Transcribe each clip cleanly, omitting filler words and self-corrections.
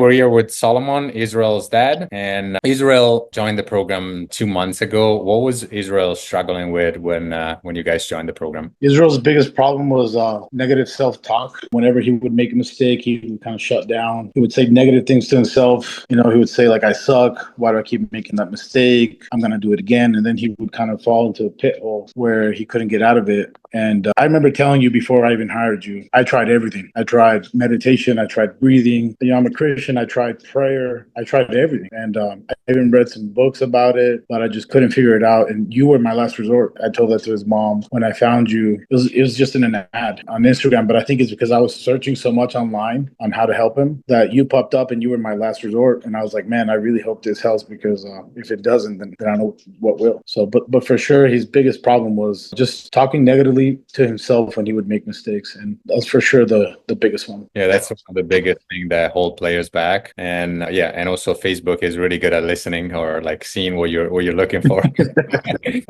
We're here with Solomon, Israel's dad, and Israel joined the program 2 months ago. What was Israel struggling with when you guys joined the program? Israel's biggest problem was negative self-talk. Whenever he would make a mistake, he would kind of shut down. He would say negative things to himself. He would say like, "I suck. Why do I keep making that mistake? I'm gonna do it again." And then he would kind of fall into a pit hole where he couldn't get out of it. And I remember telling you before I even hired you, I tried everything. I tried meditation. I tried breathing. I'm a Christian. I tried prayer. I tried everything. And I even read some books about it, but I just couldn't figure it out. And you were my last resort. I told that to his mom when I found you. It was just in an ad on Instagram, but I think it's because I was searching so much online on how to help him that you popped up and you were my last resort. And I was like, man, I really hope this helps because if it doesn't, then I know what will. So, but for sure, his biggest problem was just talking negatively to himself when he would make mistakes, and that's for sure the biggest one. Yeah, that's the biggest thing that hold players back. And and also Facebook is really good at listening or like seeing what you're looking for.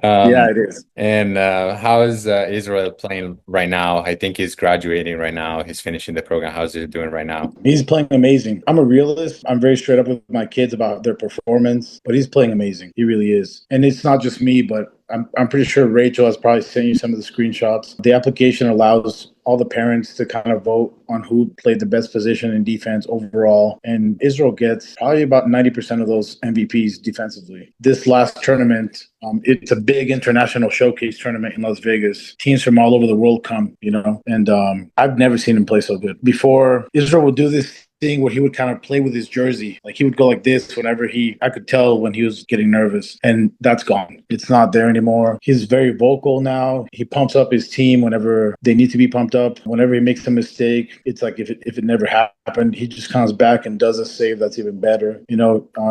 Yeah, it is. And how is Israel playing right now? I think he's graduating right now. He's finishing the program. How's he doing right now? He's playing amazing. I'm a realist. I'm very straight up with my kids about their performance, but he's playing amazing. He really is. And it's not just me, but I'm pretty sure Rachel has probably sent you some of the screenshots. The application allows all the parents to kind of vote on who played the best position in defense overall. And Israel gets probably about 90% of those MVPs defensively. This last tournament, it's a big international showcase tournament in Las Vegas. Teams from all over the world come, and I've never seen him play so good. Before, Israel would do this thing where he would kind of play with his jersey. Like he would go like this whenever I could tell when he was getting nervous, and that's gone. It's not there anymore. He's very vocal now. He pumps up his team whenever they need to be pumped up. Whenever he makes a mistake, it's like if it never happened. He just comes back and does a save that's even better.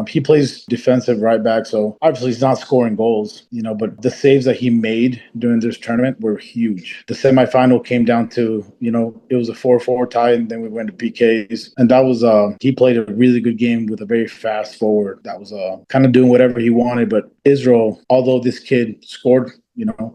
He plays defensive right back, so obviously he's not scoring goals, but the saves that he made during this tournament were huge. The semifinal came down to, it was a 4-4 tie, and then we went to PKs, and that was he played a really good game with a very fast forward that was kind of doing whatever he wanted. But Israel, although this kid scored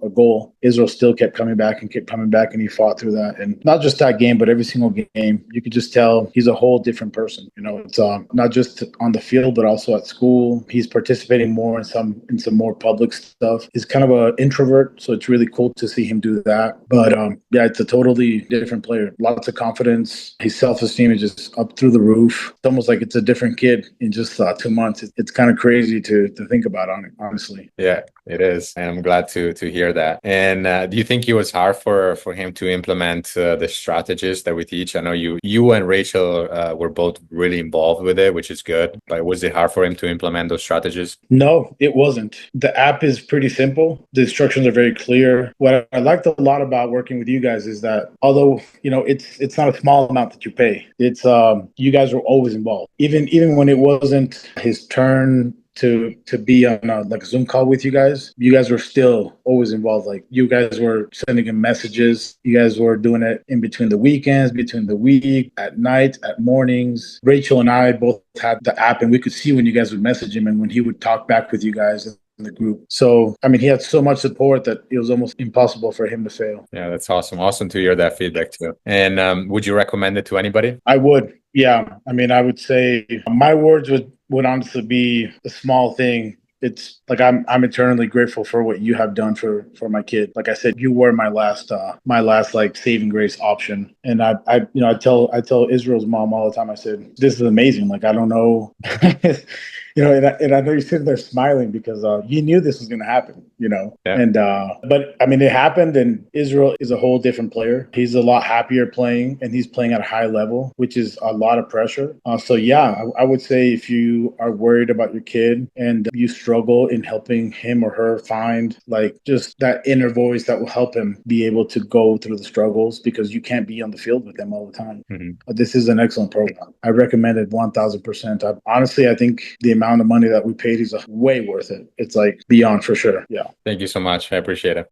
a goal, Israel still kept coming back, and he fought through that. And not just that game, but every single game, you could just tell he's a whole different person. It's not just on the field, but also at school. He's participating more in some more public stuff. He's kind of an introvert, so it's really cool to see him do that. But it's a totally different player. Lots of confidence. His self-esteem is just up through the roof. It's almost like it's a different kid in just 2 months. It's kind of crazy to think about on it, honestly. Yeah, it is, and I'm glad to hear that. And do you think it was hard for him to implement the strategies that we teach? I know you and Rachel were both really involved with it, which is good. But was it hard for him to implement those strategies? No, it wasn't. The app is pretty simple. The instructions are very clear. What I liked a lot about working with you guys is that although it's not a small amount that you pay, it's you guys were always involved. Even when it wasn't his turn to be on a Zoom call with you guys were still always involved. Like you guys were sending him messages. You guys were doing it in between the weekends, between the week, at night, at mornings. Rachel and I both had the app, and we could see when you guys would message him and when he would talk back with you guys in the group. So, he had so much support that it was almost impossible for him to fail. Yeah, that's awesome. Awesome to hear that feedback too. And would you recommend it to anybody? I would. Yeah. I would say my words would honestly be a small thing. It's like I'm eternally grateful for what you have done for my kid. Like I said, you were my last like saving grace option. And I tell Israel's mom all the time. I said, this is amazing. Like I don't know. And I know you're sitting there smiling because you knew this was going to happen, Yeah. And but it happened, and Israel is a whole different player. He's a lot happier playing, and he's playing at a high level, which is a lot of pressure. So yeah, I would say if you are worried about your kid and you struggle in helping him or her find like just that inner voice that will help him be able to go through the struggles, because you can't be on the field with them all the time. Mm-hmm. This is an excellent program. I recommend it 1,000%. Honestly, I think the amount of money that we paid is way worth it. It's like beyond for sure. Yeah. Thank you so much. I appreciate it.